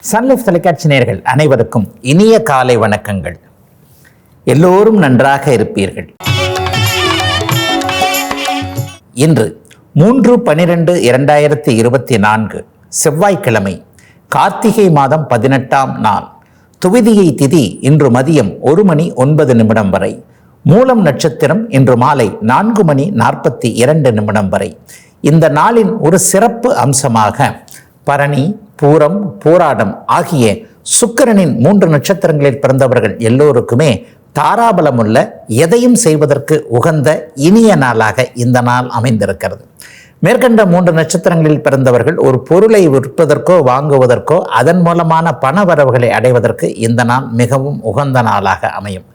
Sun Life தொலைக்காட்சி நேயர்கள் அனைவருக்கும் இனிய காலை வணக்கங்கள். எல்லோரும் நன்றாக இருப்பீர்கள். இன்று 3/12/2024 செவ்வாய்க்கிழமை, கார்த்திகை மாதம் 18ஆம் நாள். துவிதியை திதி இன்று மதியம் 1:09 வரை. மூலம் நட்சத்திரம் இன்று மாலை 4:42 வரை. இந்த நாளின் ஒரு சிறப்பு அம்சமாக பரணி, பூரம், பூராடம் ஆகிய சுக்கிரனின் 3 நட்சத்திரங்களில் பிறந்தவர்கள் எல்லோருக்குமே தாராபலமுள்ள, எதையும் செய்வதற்கு உகந்த இனிய நாளாக இந்த நாள் அமைந்திருக்கிறது. மேற்கண்ட 3 நட்சத்திரங்களில் பிறந்தவர்கள் ஒரு பொருளை விற்பதற்கோ வாங்குவதற்கோ அதன் மூலமான பண வரவுகளை அடைவதற்கு இந்த நாள் மிகவும் உகந்த நாளாக அமையும்.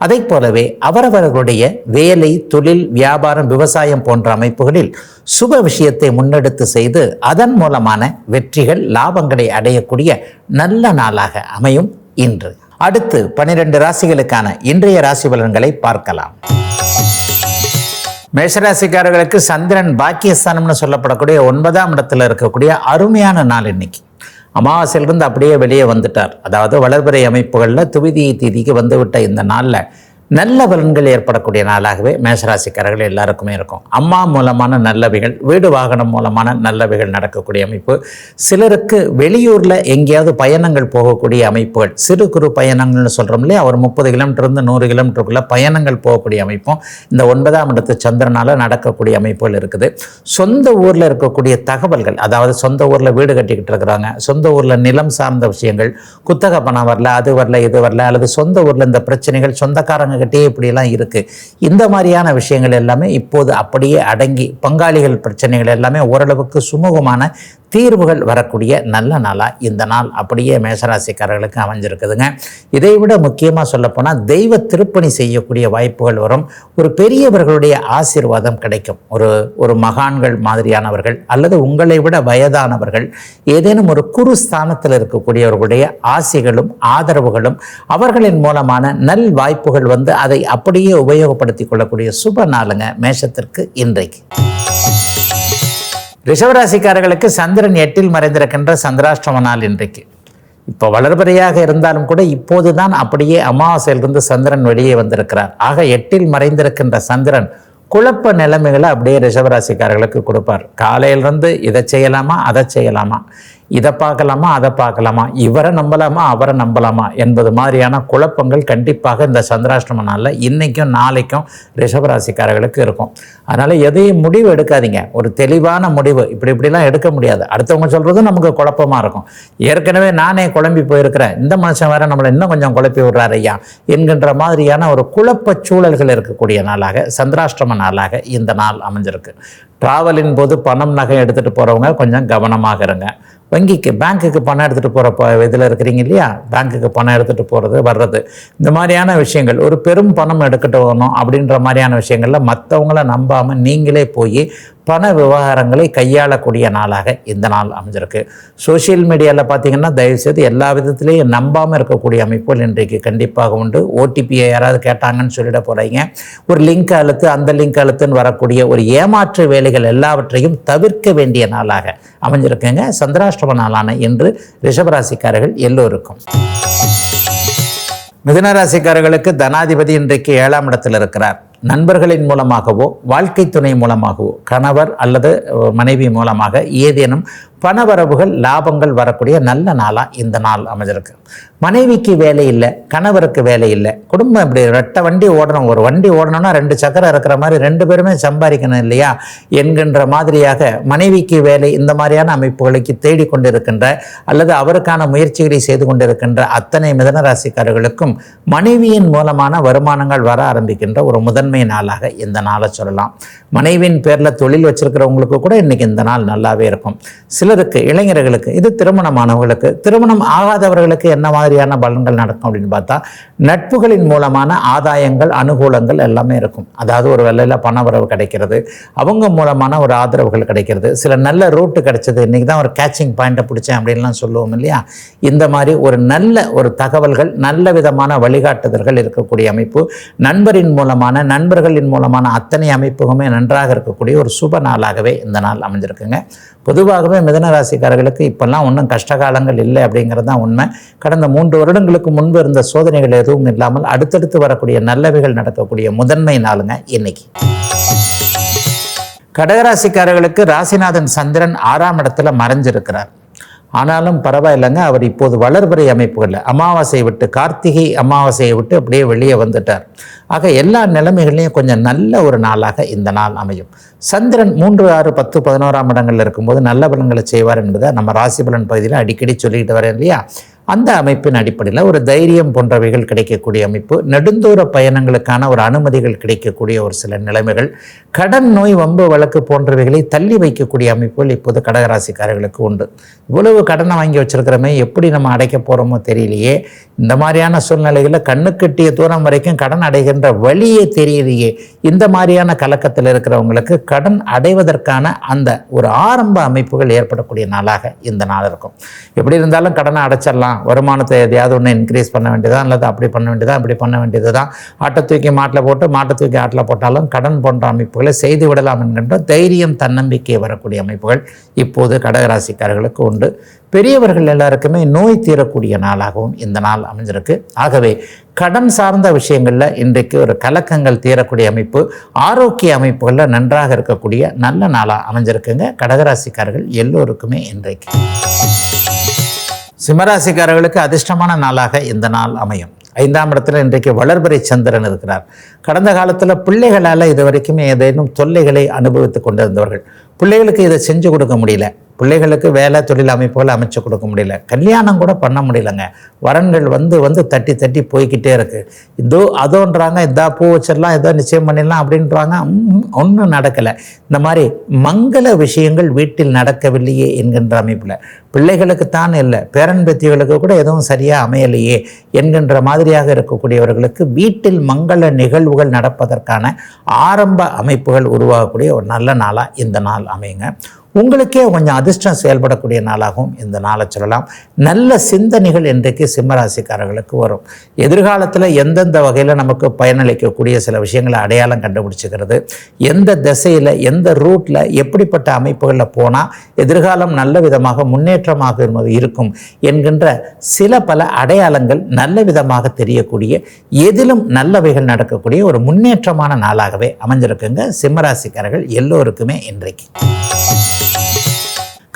அதை போலவே அவரவர்களுடைய வேலை, தொழில், வியாபாரம், விவசாயம் போன்ற அமைப்புகளில் சுப விஷயத்தை முன்னெடுத்து செய்து அதன் மூலமான வெற்றிகள், லாபங்களை அடையக்கூடிய நல்ல நாளாக அமையும் இன்று. அடுத்து 12 ராசிகளுக்கான இன்றைய ராசி பலன்களை பார்க்கலாம். மேஷராசிக்காரர்களுக்கு சந்திரன் பாக்கியஸ்தானம்னு சொல்லப்படக்கூடிய 9ஆம் இடத்துல இருக்கக்கூடிய அருமையான நாள் இன்னைக்கு. அமாவாசையிலிருந்து அப்படியே வெளியே வந்துட்டார். அதாவது வளர்பிறை அமைப்புகளில் துவிதியை திதிக்கு வந்துவிட்ட இந்த நாளில் நல்ல பலன்கள் ஏற்படக்கூடிய நாளாகவே மேஷராசிக்காரர்கள் எல்லாருக்குமே இருக்கும். அம்மா மூலமான நல்லவைகள், வீடு வாகனம் மூலமான நல்லவைகள் நடக்கக்கூடிய அமைப்பு. சிலருக்கு வெளியூரில் எங்கேயாவது பயணங்கள் போகக்கூடிய அமைப்புகள், சிறு குறு பயணங்கள்னு சொல்கிறோம் இல்லையா, ஒரு 30 கிலோமீட்டர்லேருந்து 100 கிலோமீட்டருக்குள்ளே பயணங்கள் போகக்கூடிய அமைப்பும் இந்த 9ஆம் இடத்து சந்திரனால் நடக்கக்கூடிய அமைப்புகள் இருக்குது. சொந்த ஊரில் இருக்கக்கூடிய தகவல்கள், அதாவது சொந்த ஊரில் வீடு கட்டிக்கிட்டு இருக்கிறாங்க, சொந்த ஊரில் நிலம் சார்ந்த விஷயங்கள், குத்தகை பணம் வரல, அது வரல, இது வரல, அல்லது சொந்த ஊரில் இந்த பிரச்சனைகள் சொந்தக்காரங்க கிட்டே இப்படியெல்லாம் இருக்கு, இந்த மாதிரியான விஷயங்கள் எல்லாமே இப்போது அப்படியே அடங்கி பங்காளிகள் பிரச்சனைகள் எல்லாமே ஓரளவுக்கு சுமூகமான தீர்வுகள் வரக்கூடிய நல்ல நாளாக இந்த நாள் அப்படியே மேஷராசிக்காரர்களுக்கு அமைஞ்சிருக்குதுங்க. இதை விட முக்கியமாக சொல்லப்போனால் தெய்வ திருப்பணி செய்யக்கூடிய வாய்ப்புகள் வரும். ஒரு பெரியவர்களுடைய ஆசீர்வாதம் கிடைக்கும். ஒரு மகான்கள் மாதிரியானவர்கள் அல்லது உங்களை விட வயதானவர்கள், ஏதேனும் ஒரு குரு ஸ்தானத்தில் இருக்கக்கூடியவர்களுடைய ஆசைகளும் ஆதரவுகளும் அவர்களின் மூலமான நல் வாய்ப்புகள் வந்து அதை அப்படியே உபயோகப்படுத்தி கொள்ளக்கூடிய சுப நாளுங்க மேஷத்திற்கு இன்றைக்கு. ரிஷபராசிக்காரர்களுக்கு சந்திரன் 8இல் மறைந்திருக்கின்ற சந்திராஷ்டம நாள் இன்றைக்கு. இப்போ வளர்பிறையாக இருந்தாலும் கூட இப்போதுதான் அப்படியே அமாவாசையிலிருந்து சந்திரன் வெளியே வந்திருக்கிறார். ஆக 8இல் மறைந்திருக்கின்ற சந்திரன் குழப்ப நிலைமைகளை அப்படியே ரிஷபராசிக்காரர்களுக்கு கொடுப்பார். காலையிலிருந்து இதை செய்யலாமா, அதை செய்யலாமா, இதை பார்க்கலாமா, அதை பார்க்கலாமா, இவரை நம்பலாமா, அவரை நம்பலாமா என்பது மாதிரியான குழப்பங்கள் கண்டிப்பாக இந்த சந்திராஷ்டம நாளில் இன்னைக்கும் நாளைக்கும் ரிஷபராசிக்காரர்களுக்கு இருக்கும். அதனால் எதையும் முடிவு எடுக்காதீங்க. ஒரு தெளிவான முடிவு இப்படிலாம் எடுக்க முடியாது. அடுத்தவங்க சொல்கிறதும் நமக்கு குழப்பமாக இருக்கும். ஏற்கனவே நானே குழம்பி போயிருக்கிறேன், இந்த மனுஷன் வேற நம்மளை இன்னும் கொஞ்சம் குழப்பி விடுறாரு ஐயா என்கின்ற மாதிரியான ஒரு குழப்ப சூழல்கள் இருக்கக்கூடிய நாளாக, சந்திராஷ்டம நாளாக இந்த நாள் அமைஞ்சிருக்கு. டிராவலின் போது பணம், நகை எடுத்துகிட்டு போகிறவங்க கொஞ்சம் கவனமாக இருங்க. வங்கிக்கு, பேங்க்குக்கு பணம் எடுத்துகிட்டு போகிற இதில் இருக்கிறீங்க இல்லையா, பேங்க்குக்கு பணம் எடுத்துகிட்டு போகிறது வர்றது, இந்த மாதிரியான விஷயங்கள், ஒரு பெரும் பணம் எடுத்துகிட்டு வரணும் அப்படின்ற மாதிரியான விஷயங்களில் மற்றவங்கள நம்பாமல் நீங்களே போய் பண விவகாரங்களை கையாளக்கூடிய நாளாக இந்த நாள் அமைஞ்சிருக்கு. சோஷியல் மீடியாவில் பார்த்தீங்கன்னா தயவுசெய்து எல்லா விதத்துலேயும் நம்பாமல் இருக்கக்கூடிய அமைப்புகள் இன்றைக்கு கண்டிப்பாக உண்டு. ஓடிபியை யாராவது கேட்டாங்கன்னு சொல்லிட போகிறீங்க, ஒரு லிங்க் அழுத்து, அந்த லிங்க் அழுத்துன்னு வரக்கூடிய ஒரு ஏமாற்று வேலைகள் எல்லாவற்றையும் தவிர்க்க வேண்டிய நாளாக அமைஞ்சிருக்குங்க சந்திராஷ்டம நாளான இன்று ரிஷபராசிக்காரர்கள் எல்லோருக்கும். மிதுனராசிக்காரர்களுக்கு தனாதிபதி இன்றைக்கு 7ஆம் இடத்தில் இருக்கிறார். நண்பர்களின் மூலமாகவோ, வாழ்க்கை துணை மூலமாகவோ, கணவர் அல்லது மனைவி மூலமாக ஏதேனும் பணவரவுகள், லாபங்கள் வரக்கூடிய நல்ல நாளாக இந்த நாள் அமைஞ்சிருக்கு. மனைவிக்கு வேலை இல்லை, கணவருக்கு வேலை இல்லை, குடும்பம் இப்படி ரெட்டை வண்டி ஓடணும். ஒரு வண்டி ஓடணும்னா 2 சக்கரம் இருக்கிற மாதிரி 2 பேருமே சம்பாதிக்கணும் இல்லையா என்கின்ற மாதிரியாக மனைவிக்கு வேலை, இந்த மாதிரியான அமைப்புகளுக்கு தேடிக்கொண்டிருக்கின்ற அல்லது அவருக்கான முயற்சிகளை செய்து கொண்டிருக்கின்ற அத்தனை மிதுனராசிக்காரர்களுக்கும் மனைவியின் மூலமான வருமானங்கள் வர ஆரம்பிக்கின்ற ஒரு முதன்மை நாளாக இந்த நாளை சொல்லலாம். மனைவியின் பேரில் தொழில் வச்சிருக்கிறவங்களுக்கு கூட இன்னைக்கு இந்த நாள் நல்லாவே இருக்கும். சிலருக்கு, இளைஞர்களுக்கு, இது திருமணமானவர்களுக்கு, திருமணம் ஆகாதவர்களுக்கு என்ன மாதிரியான பலன்கள் நடக்கும் அப்படின்னு பார்த்தா, நட்புகளின் மூலமான ஆதாயங்கள், அனுகூலங்கள் எல்லாமே இருக்கும். அதாவது ஒரு வேலையில் பணவரவு கிடைக்கிறது, அவங்க மூலமான ஒரு ஆதரவுகள் கிடைக்கிறது, சில நல்ல ரூட்டு கிடைச்சது, இன்றைக்கி தான் ஒரு கேட்சிங் பாயிண்ட்டை பிடிச்சேன் அப்படின்லாம் சொல்லுவோம் இல்லையா, இந்த மாதிரி ஒரு நல்ல ஒரு தகவல்கள், நல்ல விதமான வழிகாட்டுதல்கள் இருக்கக்கூடிய அமைப்பு, நண்பர்களின் மூலமான அத்தனை அமைப்புகளுமே நன்றாக இருக்கக்கூடிய ஒரு சுப நாளாகவே இந்த நாள் அமைஞ்சிருக்குங்க. பொதுவாகவே மிதுன ராசிக்காரர்களுக்கு இப்போல்லாம் ஒன்றும் கஷ்டகாலங்கள் இல்லை அப்படிங்கிறது தான் உண்மை. கடந்த 3 வருடங்களுக்கு முன்பு இருந்த சோதனைகள் எதுவும் இல்லாமல் அடுத்தடுத்து வரக்கூடிய நல்லவைகள் நடக்கக்கூடிய முதன்மை நாளுங்க இன்னைக்கு. கடகராசிக்காரர்களுக்கு ராசிநாதன் சந்திரன் 6ஆம் இடத்துல மறைஞ்சிருக்கிறார். ஆனாலும் பரவாயில்லைங்க, அவர் இப்போது வளர்பிறை அமைப்புகளில் அமாவாசையை விட்டு, கார்த்திகை அமாவாசையை விட்டு அப்படியே வெளியே வந்துட்டார். ஆக எல்லா நிலைமைகளையும் கொஞ்சம் நல்ல ஒரு நாளாக இந்த நாள் அமையும். சந்திரன் 3, 6, 10, 11ஆம் இடங்களில் இருக்கும்போது நல்ல பலன்களை செய்வார் என்பதை நம்ம ராசி பலன் பகுதியில் அடிக்கடி சொல்லிக்கிட்டு வரேன் இல்லையா? அந்த அமைப்பின் அடிப்படையில் ஒரு தைரியம் போன்றவைகள் கிடைக்கக்கூடிய அமைப்பு, நெடுந்தூர பயணங்களுக்கான ஒரு அனுமதிகள் கிடைக்கக்கூடிய ஒரு சில நிலைமைகள், கடன் நோய் வம்பு வழக்கு போன்றவைகளை தள்ளி வைக்கக்கூடிய அமைப்புகள் இப்போது கடகராசிக்காரர்களுக்கு உண்டு. இவ்வளவு கடனை வாங்கி வச்சிருக்கிறோமே, எப்படி நம்ம அடைக்க போகிறோமோ தெரியலையே. இந்த மாதிரியான சூழ்நிலைகளில் கண்ணுக்கெட்டிய தூரம் வரைக்கும் கடன் அடைகின்ற வழியே தெரியலையே. இந்த மாதிரியான கலக்கத்தில் இருக்கிறவங்களுக்கு கடன் அடைவதற்கான அந்த ஒரு ஆரம்ப அமைப்புகள் ஏற்படக்கூடிய நாளாக இந்த நாள் இருக்கும். எப்படி இருந்தாலும் கடனை அடைச்சிடலாம், வருமானத்தை எதையாவது ஒன்று இன்க்ரீஸ் பண்ண வேண்டியதா, அல்லது அப்படி பண்ண வேண்டியதா, இப்படி பண்ண வேண்டியது தான். ஆட்டை தூக்கி மாட்டில் போட்டு மாட்டை தூக்கி ஆட்டில் போட்டாலும் கடன் போன்ற அமைப்புகளை செய்து விடலாம் என்கின்ற தைரியம், தன்னம்பிக்கை வரக்கூடிய அமைப்புகள் இப்போது கடகராசிக்காரர்களுக்கு உண்டு. பெரியவர்கள் எல்லாருக்குமே நோய் தீரக்கூடிய நாளாகவும் இந்த நாள் அமைஞ்சிருக்கு. ஆகவே கடன் சார்ந்த விஷயங்களில் இன்றைக்கு ஒரு கலக்கங்கள் தீரக்கூடிய அமைப்பு, ஆரோக்கிய அமைப்புகளில் நன்றாக இருக்கக்கூடிய நல்ல நாளாக அமைஞ்சிருக்குங்க கடகராசிக்காரர்கள் எல்லோருக்குமே இன்றைக்கு. சிம்மராசிக்காரர்களுக்கு அதிர்ஷ்டமான நாளாக இந்த நாள் அமையும். 5ஆம் இடத்துல இன்றைக்கு வளர்பிறை சந்திரன் இருக்கிறார். கடந்த காலத்தில் பிள்ளைகளால் இது வரைக்குமே ஏதேனும் தொல்லைகளை அனுபவித்து கொண்டிருந்தவர்கள், பிள்ளைகளுக்கு இதை செஞ்சு கொடுக்க முடியல, பிள்ளைகளுக்கு வேலை தொழில் அமைப்புகள் அமைச்சு கொடுக்க முடியல, கல்யாணம் கூட பண்ண முடியலங்க. வரன்கள் வந்து தட்டி தட்டி போய்கிட்டே இருக்கு. இதோ அதோன்றாங்க, இதா பூ வச்சிடலாம், ஏதோ நிச்சயம் பண்ணிடலாம் அப்படின்றாங்க, ஒன்றும் நடக்கலை. இந்த மாதிரி மங்கள விஷயங்கள் வீட்டில் நடக்கவில்லையே என்கின்ற அமைப்பில், பிள்ளைகளுக்குத்தான் இல்லை பேரன் பேத்திகளுக்கு கூட எதுவும் சரியாக அமையலையே என்கின்ற மாதிரியாக இருக்கக்கூடியவர்களுக்கு வீட்டில் மங்கள நிகழ்வுகள் நடப்பதற்கான ஆரம்ப அமைப்புகள் உருவாகக்கூடிய ஒரு நல்ல நாளாக இந்த நாள் அமையுங்க. உங்களுக்கே கொஞ்சம் அதிர்ஷ்டம் செயல்படக்கூடிய நாளாகவும் இந்த நாளை சொல்லலாம். நல்ல சிந்தனைகள் இன்றைக்கு சிம்மராசிக்காரர்களுக்கு வரும். எதிர்காலத்தில் எந்தெந்த வகையில் நமக்கு பயனளிக்கக்கூடிய சில விஷயங்களை அடையாளம் கண்டுபிடிச்சிக்கிறது, எந்த திசையில் எந்த ரூட்டில் எப்படிப்பட்ட அமைப்புகளில் போனால் எதிர்காலம் நல்ல விதமாக முன்னேற்றமாக இருக்கும் என்கின்ற சில பல அடையாளங்கள் நல்ல விதமாக தெரியக்கூடிய, எதிலும் நல்லவைகள் நடக்கக்கூடிய ஒரு முன்னேற்றமான நாளாகவே அமைஞ்சிருக்குங்க சிம்மராசிக்காரர்கள் எல்லோருக்குமே இன்றைக்கு.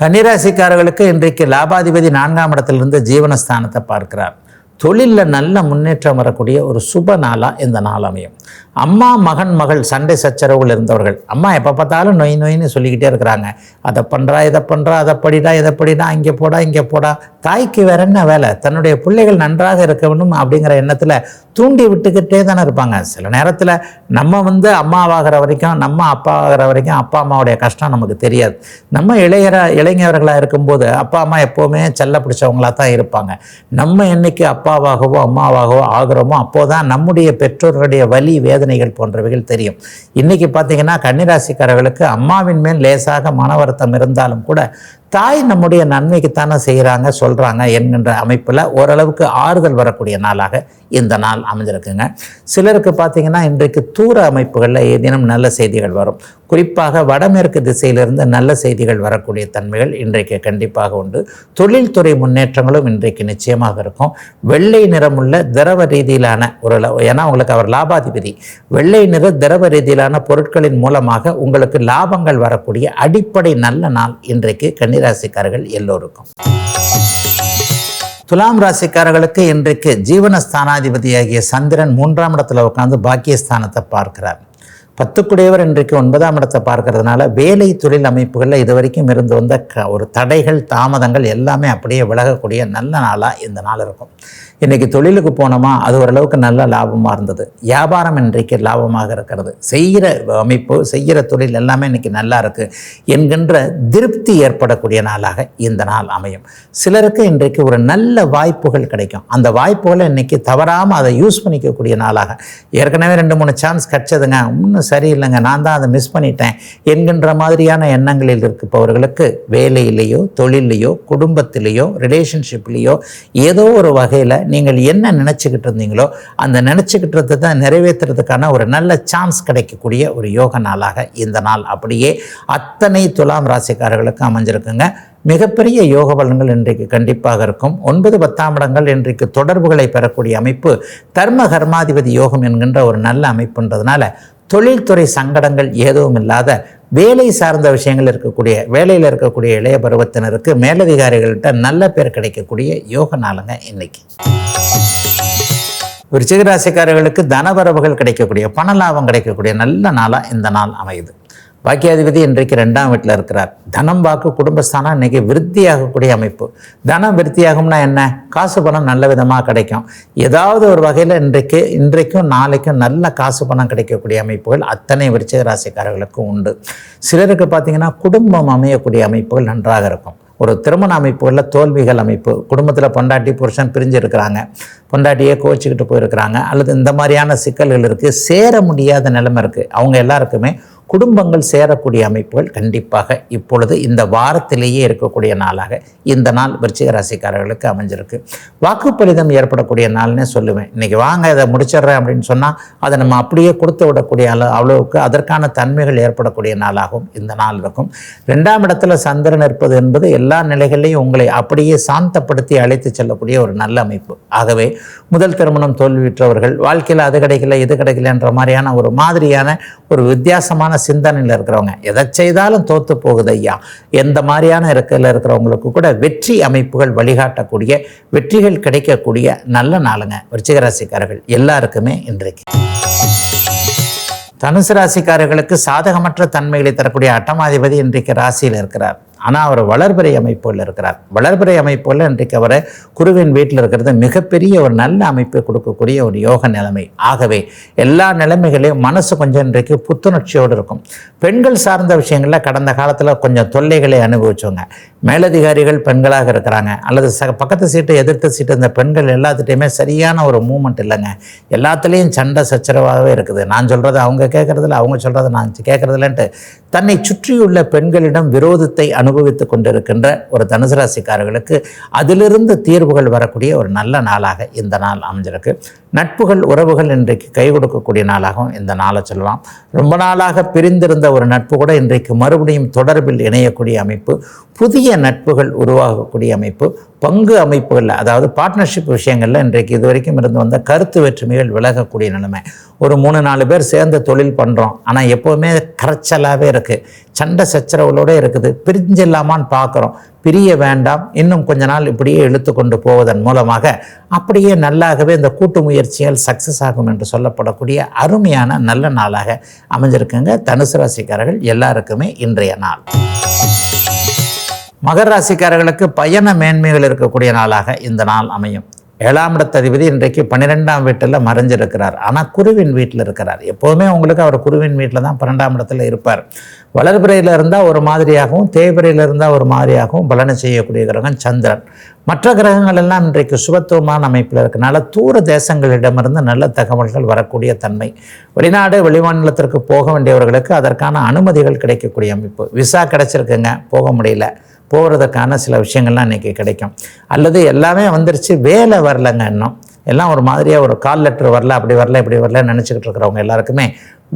கன்னிராசிக்காரர்களுக்கு இன்றைக்கு லாபாதிபதி 4ஆம் இடத்திலிருந்து ஜீவனஸ்தானத்தை பார்க்கிறார். தொழிலில் நல்ல முன்னேற்றம் வரக்கூடிய ஒரு சுப நாளாக இந்த நாள் அமையும். அம்மா மகன் மகள் சண்டை சச்சரவுகள் இருந்தவர்கள், அம்மா எப்போ பார்த்தாலும் நொய் நொயின்னு சொல்லிக்கிட்டே இருக்கிறாங்க, அதை பண்ணுறா இதை பண்ணுறா, அதை படிடா இதை படிடா, இங்கே போடா இங்கே போடா. தாய்க்கு வேற என்ன வேலை, தன்னுடைய பிள்ளைகள் நன்றாக இருக்க வேண்டும் அப்படிங்கிற எண்ணத்தில் தூண்டி விட்டுக்கிட்டே தானே இருப்பாங்க. சில நேரத்தில் நம்ம அம்மாவாகிற வரைக்கும், நம்ம அப்பா ஆகிற வரைக்கும் அப்பா அம்மாவுடைய கஷ்டம் நமக்கு தெரியாது. நம்ம இளைஞர்களாக இருக்கும்போது அப்பா அம்மா எப்போவுமே செல்ல பிடிச்சவங்களாக தான் இருப்பாங்க. நம்ம என்னைக்கு அப்பாவாகவோ அம்மாவாகவோ ஆகிறோமோ அப்போதான் நம்முடைய பெற்றோர்களுடைய வலி வேதனைகள் போன்றவைகள் தெரியும். இன்னைக்கு பார்த்தீங்கன்னா கன்னிராசிக்காரர்களுக்கு அம்மாவின் மேல் லேசாக மன வருத்தம் இருந்தாலும் கூட தாய் நம்முடைய நன்மைக்குத்தானே செய்கிறாங்க சொல்கிறாங்க என்கின்ற அமைப்பில் ஓரளவுக்கு ஆறுதல் வரக்கூடிய நாளாக இந்த நாள் அமைஞ்சிருக்குங்க. சிலருக்கு பார்த்திங்கன்னா இன்றைக்கு தூர அமைப்புகளில் ஏதேனும் நல்ல செய்திகள் வரும். குறிப்பாக வடமேற்கு திசையிலிருந்து நல்ல செய்திகள் வரக்கூடிய தன்மைகள் இன்றைக்கு கண்டிப்பாக உண்டு. தொழில்துறை முன்னேற்றங்களும் இன்றைக்கு நிச்சயமாக இருக்கும். வெள்ளை நிறமுள்ள திரவ ரீதியிலான ஏன்னா உங்களுக்கு அவர் லாபாதிபதி, வெள்ளை நிற திரவ ரீதியிலான பொருட்களின் மூலமாக உங்களுக்கு லாபங்கள் வரக்கூடிய அடிப்படை நல்ல நாள் இன்றைக்கு கன்னிராசிக்காரர்கள் எல்லோருக்கும். துலாம் ராசிக்காரர்களுக்கு இன்றைக்கு ஜீவனஸ்தானாதிபதியாகிய சந்திரன் 3ஆம் இடத்துல உட்கார்ந்து பாக்கியஸ்தானத்தை பார்க்கிறார். 10 இன்றைக்கு 9ஆம் இடத்தை பார்க்கறதுனால வேலை தொழில் அமைப்புகளில் இது வரைக்கும் இருந்து வந்த ஒரு தடைகள் தாமதங்கள் எல்லாமே அப்படியே விலகக்கூடிய நல்ல நாளாக இந்த நாள் இருக்கும். இன்றைக்கி தொழிலுக்கு போனோமா அது ஓரளவுக்கு நல்ல லாபமாக இருந்தது. வியாபாரம் இன்றைக்கு லாபமாக இருக்கிறது. செய்கிற அமைப்பு செய்கிற தொழில் எல்லாமே இன்றைக்கி நல்லா இருக்குது என்கின்ற திருப்தி ஏற்படக்கூடிய நாளாக இந்த நாள் அமையும். சிலருக்கு இன்றைக்கு ஒரு நல்ல வாய்ப்புகள் கிடைக்கும். அந்த வாய்ப்புகளை இன்றைக்கி தவறாமல் அதை யூஸ் பண்ணிக்கக்கூடிய நாளாக, ஏற்கனவே 2-3 சான்ஸ் கிடச்சதுங்க, இன்னும் சரியில்லைங்க, நான் தான் அதை மிஸ் பண்ணிட்டேன் என்கின்ற மாதிரியான எண்ணங்களில் இருப்பவர்களுக்கு வேலையிலேயோ தொழிலையோ குடும்பத்திலேயோ ரிலேஷன்ஷிப்லேயோ ஏதோ ஒரு வகையில் நீங்கள் என்ன நினச்சிக்கிட்டு இருந்தீங்களோ அந்த நினச்சிக்கிட்டு தான் நிறைவேற்றுறதுக்கான ஒரு நல்ல சான்ஸ் கிடைக்கக்கூடிய ஒரு யோக நாளாக இந்த நாள் அப்படியே அத்தனை துலாம் ராசிக்காரர்களுக்கு அமைஞ்சிருக்குங்க. மிகப்பெரிய யோக பலன்கள் இன்றைக்கு கண்டிப்பாக இருக்கும். 9, 10ஆம் இடங்கள் இன்றைக்கு தொடர்புகளை பெறக்கூடிய அமைப்பு. தர்ம கர்மாதிபதி யோகம் என்கின்ற ஒரு நல்ல அமைப்புன்றதுனால தொழில்துறை சங்கடங்கள் எதுவும் இல்லாத வேலை சார்ந்த விஷயங்கள் இருக்கக்கூடிய வேலையில் இருக்கக்கூடிய இளைய பருவத்தினருக்கு மேலதிகாரிகள்கிட்ட நல்ல பேர் கிடைக்கக்கூடிய யோக நாளுங்க இன்னைக்கு. விருச்சிக ராசிக்காரர்களுக்கு தனவரவுகள் கிடைக்கக்கூடிய பண லாபம் கிடைக்கக்கூடிய நல்ல நாளாக இந்த நாள் அமையுது. பாக்கியாதிபதி இன்றைக்கு 2ஆம் வீட்டில் இருக்கிறார். தனம் வாக்கு குடும்பஸ்தானம் இன்றைக்கி விருத்தியாகக்கூடிய அமைப்பு. தனம் விருத்தியாகும்னா என்ன? காசு பணம் நல்ல விதமாக கிடைக்கும். ஏதாவது ஒரு வகையில் இன்றைக்கும் நாளைக்கும் நல்ல காசு பணம் கிடைக்கக்கூடிய அமைப்புகள் அத்தனை விருச்சிக ராசிக்காரர்களுக்கும் உண்டு. சிலருக்கு பார்த்திங்கன்னா குடும்பம் அமையக்கூடிய அமைப்புகள் நன்றாக இருக்கும். ஒரு திருமண அமைப்புகளில் தோல்விகள் அமைப்பு, குடும்பத்தில் பொண்டாட்டி புருஷன் பிரிஞ்சு இருக்கிறாங்க, பொண்டாட்டியே கோச்சிக்கிட்டு போயிருக்கிறாங்க, அல்லது இந்த மாதிரியான சிக்கல்கள் இருக்குது, சேர முடியாத நிலைமை இருக்குது. அவங்க எல்லாருக்குமே குடும்பங்கள் சேரக்கூடிய அமைப்புகள் கண்டிப்பாக இப்பொழுது இந்த வாரத்திலேயே இருக்கக்கூடிய நாளாக இந்த நாள் விருச்சிக ராசிக்காரர்களுக்கு அமைஞ்சிருக்கு. வாக்குப்பளிதம் ஏற்படக்கூடிய நாள்னே சொல்லுவேன். இன்றைக்கி வாங்க இதை முடிச்சிடுறேன் அப்படின்னு சொன்னால் அதை நம்ம அப்படியே கொடுத்து விடக்கூடிய அளவுக்கு அதற்கான தன்மைகள் ஏற்படக்கூடிய நாளாகவும் இந்த நாள் இருக்கும். 2ஆம் இடத்துல சந்திரன் இருப்பது என்பது எல்லா நிலைகளிலையும் உங்களை அப்படியே சாந்தப்படுத்தி அழைத்து செல்லக்கூடிய ஒரு நல்ல அமைப்பு. ஆகவே முதல் திருமணம் தோல்வியுற்றவர்கள், வாழ்க்கையில் அது கிடைக்கல இது கிடைக்கலன்ற மாதிரியான ஒரு மாதிரியான ஒரு வித்தியாசமான சிந்தனையில் இருக்கிறவங்க, எதை செய்தாலும் தோத்து போகுது ஐயா, எந்த மாதிரியான இருக்கிறவங்களுக்கு கூட வெற்றி அமைப்புகள் வழிகாட்டக்கூடிய வெற்றிகள் கிடைக்கக்கூடிய நல்ல நாளுங்க விருச்சிக ராசிக்காரர்கள் எல்லாருக்குமே இன்றைக்கு. தனுசு ராசிக்காரர்களுக்கு சாதகமற்ற தன்மைகளை தரக்கூடிய அட்டமாதிபதி இன்றைக்கு ராசியில் இருக்கிறார். ஆனால் அவர் வளர்பிறை அமைப்புகளில் இருக்கிறார். வளர்பிறை அமைப்புகளில் இன்றைக்கு அவரை குருவின் வீட்டில் இருக்கிறது மிகப்பெரிய ஒரு நல்ல அமைப்பை கொடுக்கக்கூடிய ஒரு யோக நிலைமை. ஆகவே எல்லா நிலைமைகளையும் மனசு கொஞ்சம் இன்றைக்கு புத்துணர்ச்சியோடு இருக்கும். பெண்கள் சார்ந்த விஷயங்களில் கடந்த காலத்தில் கொஞ்சம் தொல்லைகளை அனுபவிச்சவங்க, மேலதிகாரிகள் பெண்களாக இருக்கிறாங்க, அல்லது பக்கத்து சீட்டு எதிர்த்து சீட்டு இந்த பெண்கள் எல்லாத்துட்டையுமே சரியான ஒரு மூமெண்ட் இல்லைங்க. எல்லாத்துலேயும் சண்டை சச்சரவாகவே இருக்குது. நான் சொல்கிறது அவங்க கேட்குறதில்ல, அவங்க சொல்கிறத நான் கேட்குறதில்லன்ட்டு தன்னை சுற்றியுள்ள பெண்களிடம் விரோதத்தை அனுபவித்து கொண்டிருக்கின்ற ஒரு தனுசு ராசிக்காரர்களுக்கு அதிலிருந்து தீர்வுகள் வரக்கூடிய ஒரு நல்ல நாளாக இந்த நாள் அமைஞ்சிருக்கு. நட்புகள் உறவுகள் இன்றைக்கு கை கொடுக்கக்கூடிய நாளாகவும் இந்த நாளை சொல்லலாம். ரொம்ப நாளாக பிரிந்திருந்த ஒரு நட்பு கூட இன்றைக்கு மறுபடியும் தொடர்பில் இணையக்கூடிய அமைப்பு, புதிய நட்புகள் உருவாகக்கூடிய அமைப்பு, பங்கு அமைப்புகளில் அதாவது பார்ட்னர்ஷிப் விஷயங்களில் இன்றைக்கு இதுவரைக்கும் இருந்து வந்த கருத்து வேற்றுமைகள் விலகக்கூடிய நிலைமை. ஒரு 3-4 பேர் சேர்ந்து தொழில் பண்ணுறோம், ஆனால் எப்போவுமே கரைச்சலாகவே இருக்குது, சண்டை சச்சரவுகளோடு இருக்குது, பிரிஞ்சில்லாமான்னு பார்க்குறோம், பிரிய வேண்டாம், இன்னும் கொஞ்ச நாள் இப்படியே இழுத்து கொண்டு போவதன் மூலமாக அப்படியே நல்லாகவே இந்த கூட்டு முயற்சிகள் சக்ஸஸ் ஆகும் என்று சொல்லப்படக்கூடிய அருமையான நல்ல நாளாக அமைஞ்சிருக்குங்க தனுசு ராசிக்காரர்கள் எல்லாருக்குமே இன்றைய நாள். மகர ராசிக்காரர்களுக்கு பயண மேன்மைகள் இருக்கக்கூடிய நாளாக இந்த நாள் அமையும். 7ஆம் இடத்ததிபதி இன்றைக்கு 12ஆம் வீட்டில் மறைஞ்சிருக்கிறார். ஆனால் குருவின் வீட்டில் இருக்கிறார். எப்போதுமே உங்களுக்கு அவர் குருவின் வீட்டில் தான் 12ஆம் இடத்துல இருப்பார். வளர்பிறையில் இருந்தால் ஒரு மாதிரியாகவும் தேய்பிறையில் இருந்தால் ஒரு மாதிரியாகவும் பலனை செய்யக்கூடிய கிரகம் சந்திரன். மற்ற கிரகங்கள் எல்லாம் இன்றைக்கு சுபத்துவமான அமைப்பில் இருக்கனால தூர தேசங்களிடமிருந்து நல்ல தகவல்கள் வரக்கூடிய தன்மை. வெளிநாடு வெளிமாநிலத்திற்கு போக வேண்டியவர்களுக்கு அதற்கான அனுமதிகள் கிடைக்கக்கூடிய அமைப்பு. விசா கிடைச்சிருக்குங்க, போக முடியல, போகிறதுக்கான சில விஷயங்கள்லாம் இன்றைக்கி கிடைக்கும். அல்லது எல்லாமே வந்துருச்சு, வேலை வரலைங்க, இன்னும் எல்லாம் ஒரு மாதிரியாக ஒரு கால் லெட்டர் வரல, அப்படி வரல இப்படி வரல நினச்சிக்கிட்டு இருக்கிறவங்க எல்லாருக்குமே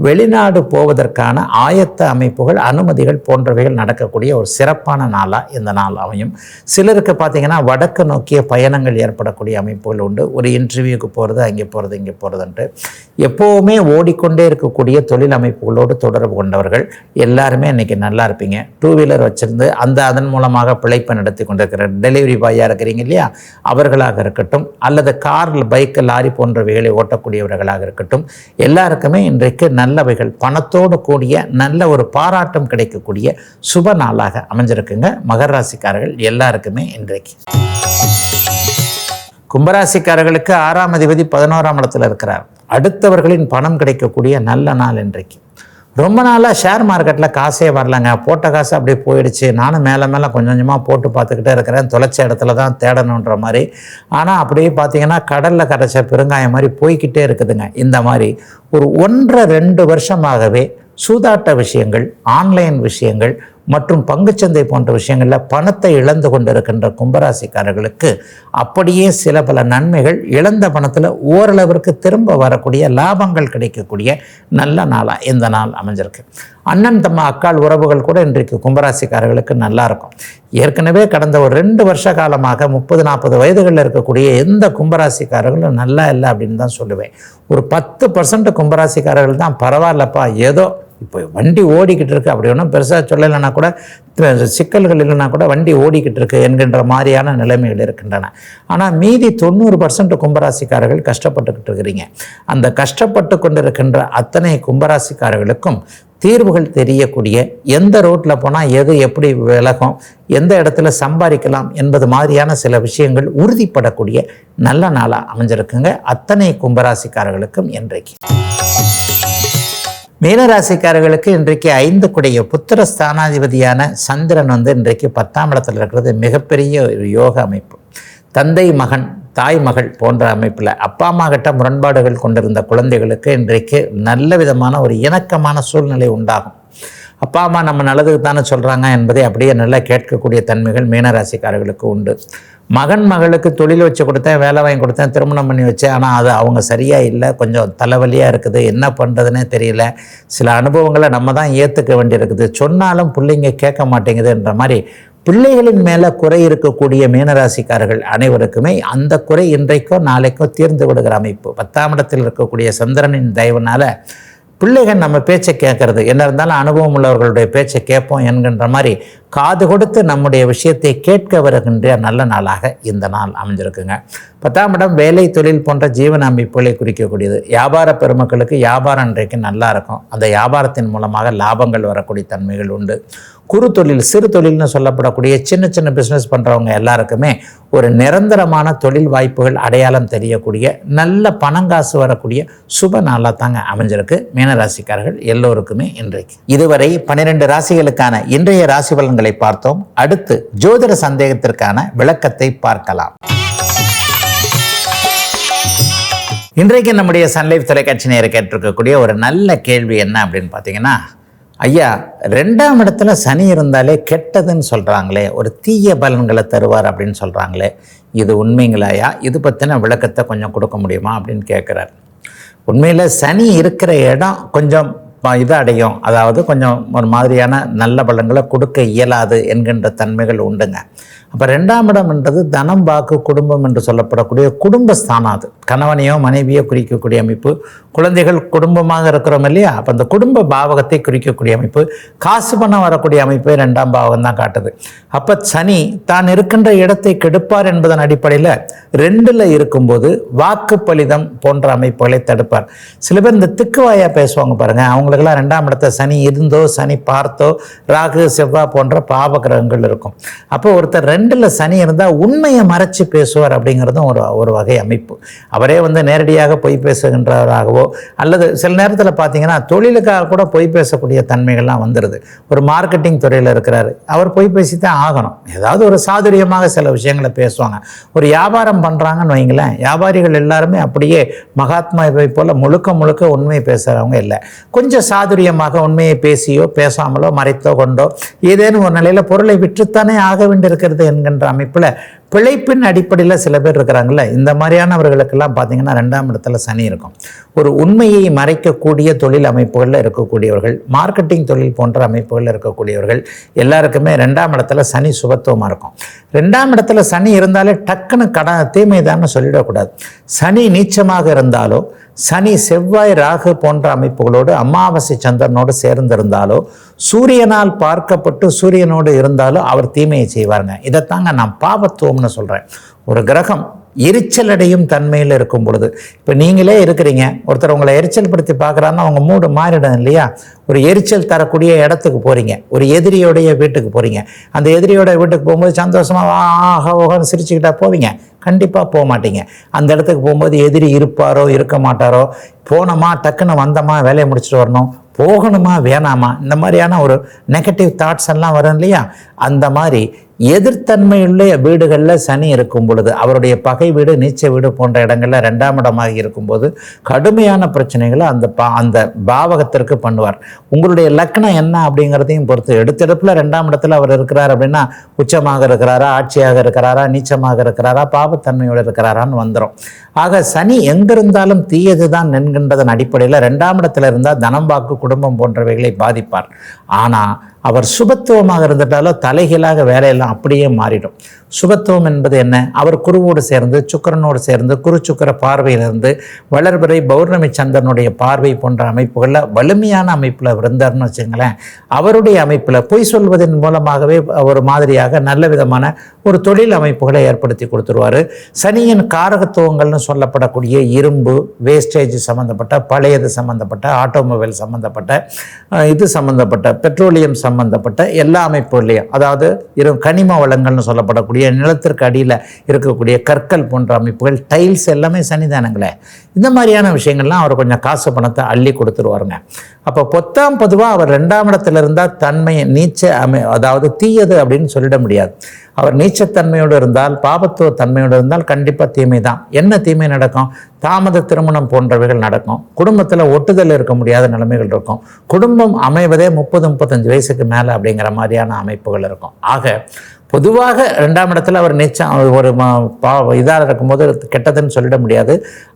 வெளிநாடு போவதற்கான ஆயத்த அமைப்புகள் அனுமதிகள் போன்றவைகள் நடக்கக்கூடிய ஒரு சிறப்பான நாளாக இந்த நாள் அமையும். சிலருக்கு பார்த்திங்கன்னா வடக்கு நோக்கிய பயணங்கள் ஏற்படக்கூடிய அமைப்புகள் உண்டு. ஒரு இன்டர்வியூக்கு போகிறது, அங்கே போகிறது, இங்கே போகிறதுன்ட்டு எப்போவுமே ஓடிக்கொண்டே இருக்கக்கூடிய தொழில் அமைப்புகளோடு தொடர்பு கொண்டவர்கள் எல்லாருமே இன்றைக்கி நல்லா இருப்பீங்க. 2 வீலர் வச்சுருந்து அதன் மூலமாக பிழைப்பை நடத்தி கொண்டிருக்கிற டெலிவரி பாயாக இருக்கிறீங்க இல்லையா, அவர்களாக இருக்கட்டும், அல்லது கார் பைக்கு லாரி போன்றவைகளை ஓட்டக்கூடியவர்களாக இருக்கட்டும், எல்லாருக்குமே இன்றைக்கு நல்லவைகள் பணத்தோடு கூடிய நல்ல ஒரு பாராட்டம் கிடைக்கக்கூடிய சுப நாளாக அமைஞ்சிருக்குங்க மகர ராசிக்காரர்கள் எல்லாருக்குமே இன்றைக்கு. கும்பராசிக்காரர்களுக்கு 6ஆம் அதிபதி 11ஆம் இடத்துல இருக்கிறார். அடுத்தவர்களின் பணம் கிடைக்கக்கூடிய நல்ல நாள் இன்றைக்கு. ரொம்ப நாளாக ஷேர் மார்க்கெட்டில் காசே வரலங்க, போட்ட காசு அப்படியே போயிடுச்சு, நானும் மேலே கொஞ்சம் கொஞ்சமாக போட்டு பார்த்துக்கிட்டே இருக்கிறேன், தொலைச்ச இடத்துல தான் தேடணுன்ற மாதிரி. ஆனால் அப்படியே பார்த்தீங்கன்னா கடலில் கரைச்ச பெருங்காயம் மாதிரி போய்கிட்டே இருக்குதுங்க. இந்த மாதிரி ஒரு 1.5-2 வருஷமாகவே சூதாட்ட விஷயங்கள், ஆன்லைன் விஷயங்கள், மற்றும் பங்குச்சந்தை போன்ற விஷயங்களில் பணத்தை இழந்து கொண்டிருக்கின்ற கும்பராசிக்காரர்களுக்கு அப்படியே சில பல நன்மைகள் இழந்த பணத்தில் ஓரளவிற்கு திரும்ப வரக்கூடிய லாபங்கள் கிடைக்கக்கூடிய நல்ல நாளாக இந்த நாள் அமைஞ்சிருக்கு. அண்ணன் தம்ம அக்கால் உறவுகள் கூட இன்றைக்கு கும்பராசிக்காரர்களுக்கு நல்லா இருக்கும். ஏற்கனவே கடந்த ஒரு 2 வருஷ காலமாக 30-40 வயதுகளில் இருக்கக்கூடிய எந்த கும்பராசிக்காரர்களும் நல்லா இல்லை அப்படின்னு தான் சொல்லுவேன். ஒரு 10% கும்பராசிக்காரர்கள் தான் பரவாயில்லப்பா, ஏதோ இப்போ வண்டி ஓடிக்கிட்டு இருக்கு, அப்படி ஒன்றும் பெருசாக சொல்லலைன்னா கூட, சிக்கல்கள் இல்லைன்னா கூட வண்டி ஓடிக்கிட்டு இருக்கு என்கின்ற மாதிரியான நிலைமைகள் இருக்கின்றன. ஆனால் மீதி 90% கும்பராசிக்காரர்கள் கஷ்டப்பட்டுக்கிட்டு இருக்கிறீங்க. அந்த கஷ்டப்பட்டு கொண்டிருக்கின்ற அத்தனை கும்பராசிக்காரர்களுக்கும் தீர்வுகள் தெரியக்கூடிய, எந்த ரோட்டில் போனால் எது எப்படி விலகும், எந்த இடத்துல சம்பாதிக்கலாம் என்பது மாதிரியான சில விஷயங்கள் உறுதிப்படக்கூடிய நல்ல நாளாக அமைஞ்சிருக்குங்க அத்தனை கும்பராசிக்காரர்களுக்கும். இன்றைக்கு மீனராசிக்காரர்களுக்கு இன்றைக்கு 5 குடைய புத்திர ஸ்தானாதிபதியான சந்திரன் இன்றைக்கு 10ஆம் இடத்துல இருக்கிறது மிகப்பெரிய ஒரு யோக அமைப்பு. தந்தை மகன் தாய் மகள் போன்ற அமைப்பில் அப்பா அம்மா கிட்ட முரண்பாடுகள் கொண்டிருந்த குழந்தைகளுக்கு இன்றைக்கு நல்ல விதமான ஒரு இணக்கமான சூழ்நிலை உண்டாகும். அப்பா அம்மா நம்ம நல்லதுக்கு தானே சொல்கிறாங்க என்பதை அப்படியே நல்லா கேட்கக்கூடிய தன்மைகள் மீனராசிக்காரர்களுக்கு உண்டு. மகன் மகளுக்கு தொழில் வச்சு கொடுத்தேன், வேலை வாங்கி கொடுத்தேன், திருமணம் பண்ணி வச்சேன், ஆனால் அது அவங்க சரியாக இல்லை, கொஞ்சம் தலைவலியாக இருக்குது, என்ன பண்ணுறதுனே தெரியல, சில அனுபவங்களை நம்ம தான் ஏற்றுக்க வேண்டியிருக்குது, சொன்னாலும் பிள்ளைங்க கேட்க மாட்டேங்குதுன்ற மாதிரி பிள்ளைகளின் மேலே குறை இருக்கக்கூடிய மீனராசிக்காரர்கள் அனைவருக்குமே அந்த குறை இன்றைக்கோ நாளைக்கோ தீர்ந்து விடுகிற அமைப்பு. 10ஆம் இடத்தில் இருக்கக்கூடிய சந்திரனின் தயவுனால பிள்ளைகள் நம்ம பேச்சை கேட்கறது, என்ன இருந்தாலும் அனுபவம் உள்ளவர்களுடைய பேச்சை கேட்போம் என்கின்ற மாதிரி காது கொடுத்து நம்முடைய விஷயத்தை கேட்க வருகின்ற நல்ல நாளாக இந்த நாள் அமைஞ்சிருக்குங்க. 10ஆம் இடம் வேலை தொழில் போன்ற ஜீவன அமைப்புகளை குறிக்கக்கூடியது. வியாபார பெருமக்களுக்கு வியாபாரம் இன்றைக்கு நல்லா இருக்கும். அந்த வியாபாரத்தின் மூலமாக லாபங்கள் வரக்கூடிய தன்மைகள் உண்டு. குறு தொழில் சிறு தொழில்னு சொல்லப்படக்கூடிய சின்ன சின்ன பிஸ்னஸ் பண்ணுறவங்க எல்லாருக்குமே ஒரு நிரந்தரமான தொழில் வாய்ப்புகள் அடையாளம் தெரியக்கூடிய நல்ல பணங்காசு வரக்கூடிய சுப நாளாக தாங்க அமைஞ்சிருக்கு மீனராசிக்காரர்கள் எல்லோருக்குமே இன்றைக்கு. இதுவரை 12 ராசிகளுக்கான இன்றைய ராசி பலன்களை பார்த்தோம். அடுத்து ஜோதிட சந்தேகத்திற்கான விளக்கத்தை பார்க்கலாம். இன்றைக்கு நம்முடைய சன்லைஃப் தொலைக்காட்சி நேர கேட்டிருக்கக்கூடிய ஒரு நல்ல கேள்வி என்ன அப்படின்னு பார்த்தீங்கன்னா, ஐயா 2ஆம் இடத்துல சனி இருந்தாலே கெட்டதுன்னு சொல்கிறாங்களே, ஒரு தீய பலன்களை தருவார் அப்படின்னு சொல்கிறாங்களே, இது உண்மைங்களாயா? இது பற்றின விளக்கத்தை கொஞ்சம் கொடுக்க முடியுமா அப்படின்னு கேட்குறார். உண்மையில் சனி இருக்கிற இடம் கொஞ்சம் இது அடையும், அதாவது கொஞ்சம் ஒரு மாதிரியான நல்ல பலன்களை கொடுக்க இயலாது என்கின்ற தன்மைகள் உண்டுங்க. அப்போ 2ஆம் இடம்ன்றது தனம் வாக்கு குடும்பம் என்று சொல்லப்படக்கூடிய குடும்பஸ்தானம். அது கணவனையோ மனைவியோ குறிக்கக்கூடிய அமைப்பு. குழந்தைகள் குடும்பமாக இருக்கிறோம் இல்லையா, அப்போ அந்த குடும்ப பாவகத்தை குறிக்கக்கூடிய அமைப்பு. காசு பணம் வரக்கூடிய அமைப்பு 2ஆம் பாவகம் தான் காட்டுது. அப்போ சனி தான் இருக்கின்ற இடத்தை கெடுப்பார் என்பதன் அடிப்படையில் 2ல் இருக்கும்போது வாக்கு பலிதம் போன்ற அமைப்புகளை தடுப்பார். சில பேர் இந்த திக்குவாயா பேசுவாங்க பாருங்க, அவங்களுக்கெல்லாம் 2ஆம் இடத்தை சனி இருந்தோ சனி பார்த்தோ ராகு செவ்வாய் போன்ற பாவ கிரகங்கள் இருக்கும். அப்போ ஒருத்தர் 2ல் சனி இருந்தால் உண்மையை மறைச்சு பேசுவார் அப்படிங்கிறதும் ஒரு வகை அமைப்பு. அவரே நேரடியாக பொய் பேசுகின்றவராகவோ அல்லது சில நேரத்தில் பார்த்தீங்கன்னா தொழிலுக்காக கூட பொய் பேசக்கூடிய தன்மைகள்லாம் வந்துடுது. ஒரு மார்க்கெட்டிங் துறையில் இருக்கிறாரு, அவர் பொய் பேசி தான் ஆகணும். ஏதாவது ஒரு சாதுரியமாக சில விஷயங்களை பேசுவாங்க. ஒரு வியாபாரம் பண்ணுறாங்கன்னு வைங்களேன், வியாபாரிகள் எல்லாருமே அப்படியே மகாத்மாவை போல் முழுக்க உண்மை பேசுகிறவங்க இல்லை. கொஞ்சம் சாதுரியமாக உண்மையை பேசியோ பேசாமலோ மறைத்தோ கொண்டோ ஏதேனும் ஒரு நிலையில் பொருளை விற்றுத்தானே ஆக வேண்டியிருக்கிறது என்கின்ற அமைப்பில் பிழைப்பின் அடிப்படையில் சில பேர் இருக்கிறாங்கல்ல, இந்த மாதிரியானவர்களுக்கெல்லாம் பார்த்தீங்கன்னா 2ஆம் இடத்துல சனி இருக்கும். ஒரு உண்மையை மறைக்கக்கூடிய தொழில் அமைப்புகளில் இருக்கக்கூடியவர்கள், மார்க்கெட்டிங் தொழில் போன்ற அமைப்புகளில் இருக்கக்கூடியவர்கள் எல்லாருக்குமே 2ஆம் இடத்துல சனி சுபத்துவமாக இருக்கும். 2ஆம் இடத்துல சனி இருந்தாலே டக்குன்னு தீமைதான்னு சொல்லிடக்கூடாது. சனி நீச்சமாக இருந்தாலோ, சனி செவ்வாய் ராகு போன்ற அமைப்புகளோடு அமாவாசை சந்திரனோடு சேர்ந்திருந்தாலோ, சூரியனால் பார்க்கப்பட்டு சூரியனோடு இருந்தாலோ அவர் தீமையை செய்வாருங்க. இதைத்தாங்க நான் பாவத்துவம்னு சொல்கிறேன். ஒரு கிரகம் எரிச்சல் அடையும் தன்மையில் இருக்கும் பொழுது, இப்போ நீங்களே இருக்கிறீங்க, ஒருத்தர் உங்களை எரிச்சல் படுத்தி பார்க்குறாருன்னா அவங்க மூடு மாறிடும் இல்லையா? ஒரு எரிச்சல் தரக்கூடிய இடத்துக்கு போகிறீங்க, ஒரு எதிரியோடைய வீட்டுக்கு போகிறீங்க. அந்த எதிரியோட வீட்டுக்கு போகும்போது சந்தோஷமாக ஓகன்னு சிரிச்சுக்கிட்டா போவீங்க? கண்டிப்பாக போக மாட்டீங்க. அந்த இடத்துக்கு போகும்போது எதிரி இருப்பாரோ இருக்க மாட்டாரோ, போனோமா டக்குன்னு வந்தோமா வேலையை முடிச்சுட்டு வரணும், போகணுமா வேணாமா, இந்த மாதிரியான ஒரு நெகட்டிவ் தாட்ஸ் எல்லாம் வரும் இல்லையா. அந்த மாதிரி எதிர்த்தன்மையுள்ள வீடுகளில் சனி இருக்கும் பொழுது, அவருடைய பகை வீடு நீச்ச வீடு போன்ற இடங்களில் 2ஆம் இடமாக இருக்கும்போது கடுமையான பிரச்சனைகளை அந்த பாவகத்திற்கு பண்ணுவார். உங்களுடைய லக்னம் என்ன அப்படிங்கிறதையும் பொறுத்து, எடுத்தெடுப்பில் 2ஆம் இடத்துல அவர் இருக்கிறார் அப்படின்னா உச்சமாக இருக்கிறாரா, ஆட்சியாக இருக்கிறாரா, நீச்சமாக இருக்கிறாரா, பாவத்தன்மையோடு இருக்கிறாரான்னு வந்துடும். ஆக சனி எங்கிருந்தாலும் தீயது தான் என்கின்றதன் அடிப்படையில் 2ஆம் இடத்துல இருந்தால் தனம், வாக்கு, குடும்பம் போன்றவைகளை பாதிப்பார். ஆனால் அவர் சுபத்துவமாக இருந்துட்டாலோ தலைகீழாக வேலையெல்லாம் அப்படியே மாறிடும். சுபத்துவம் என்பது என்ன? அவர் குருவோடு சேர்ந்து சுக்கிரனோடு சேர்ந்து குரு சுக்கிர பார்வையிலிருந்து வளர்பிறை பௌர்ணமி சந்திரனுடைய பார்வை போன்ற அமைப்புகளில் வலிமையான அமைப்பில் இருந்தார்னு வச்சுங்களேன், அவருடைய அமைப்பில் பொய் சொல்வதன் மூலமாகவே ஒரு மாதிரியாக நல்ல விதமான ஒரு தொழில் அமைப்புகளை ஏற்படுத்தி கொடுத்துருவார். சனியின் காரகத்துவங்கள்னு சொல்லப்படக்கூடிய இரும்பு, வேஸ்டேஜ் சம்மந்தப்பட்ட, பழையது சம்மந்தப்பட்ட, ஆட்டோமொபைல் சம்மந்தப்பட்ட, இது சம்மந்தப்பட்ட, பெட்ரோலியம் சம்மந்தப்பட்ட எல்லா அமைப்புகளையும், அதாவது கனிம வளங்கள்னு சொல்லப்படக்கூடிய நிலத்திற்கு அடியில் இருக்கக்கூடிய கற்கள் போன்ற அமைப்புகள், டைல்ஸ் எல்லாமே சனிதானங்களே. இந்த மாதிரியான விஷயங்கள்லாம் அவர் கொஞ்சம் காசு பணத்தை அள்ளி கொடுத்துருவாருங்க. அப்போ பொதுவாக அவர் 2ஆம் இடத்துல இருந்தால் தன்மையை அதாவது தீயது அப்படின்னு சொல்லிட முடியாது. அவர் நீச்சத்தன்மையோடு இருந்தால், பாபத்துவ தன்மையோடு இருந்தால் கண்டிப்பாக தீமை தான். என்ன தீமை நடக்கும்? தாமத திருமணம் போன்றவைகள் நடக்கும். குடும்பத்தில் ஒட்டுதல் இருக்க முடியாத நிலைமைகள் இருக்கும். குடும்பம் அமைவதே 30-35 வயசுக்கு மேலே அப்படிங்கிற மாதிரியான அமைப்புகள் இருக்கும். ஆக பொதுவாக 2ஆம் இடத்துல அவர் நீச்சம் ஒரு இதாக இருக்கும்போது கெட்டதுன்னு சொல்லிட முடியாது.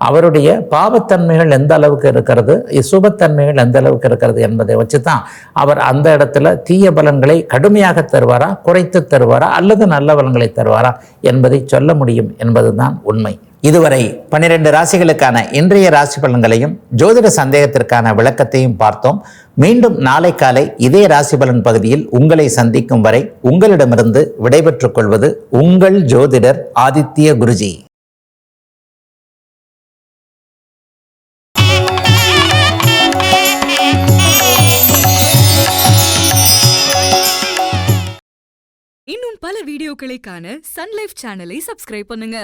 அவருடைய பாவத்தன்மைகள் எந்த அளவுக்கு இருக்கிறது, சுபத்தன்மைகள் எந்த அளவுக்கு இருக்கிறது என்பதை வச்சு தான் அவர் அந்த இடத்துல தீய பலன்களை கடுமையாக தருவாரா, குறைத்து தருவாரா, அல்லது நல்ல பலன்களை தருவாரா என்பதை சொல்ல முடியும் என்பதுதான் உண்மை. இதுவரை 12 ராசிகளுக்கான இன்றைய ராசி பலன்களையும் ஜோதிட சந்தேகத்திற்கான விளக்கத்தையும் பார்த்தோம். மீண்டும் நாளை காலை இதே ராசி பலன் பகுதியில் உங்களை சந்திக்கும் வரை உங்களிடமிருந்து விடைபெற்றுக் கொள்வது உங்கள் ஜோதிடர் ஆதித்ய குருஜி. இன்னும் பல வீடியோக்களை காண சன் லைஃப் சேனலை சப்ஸ்கிரைப் பண்ணுங்க.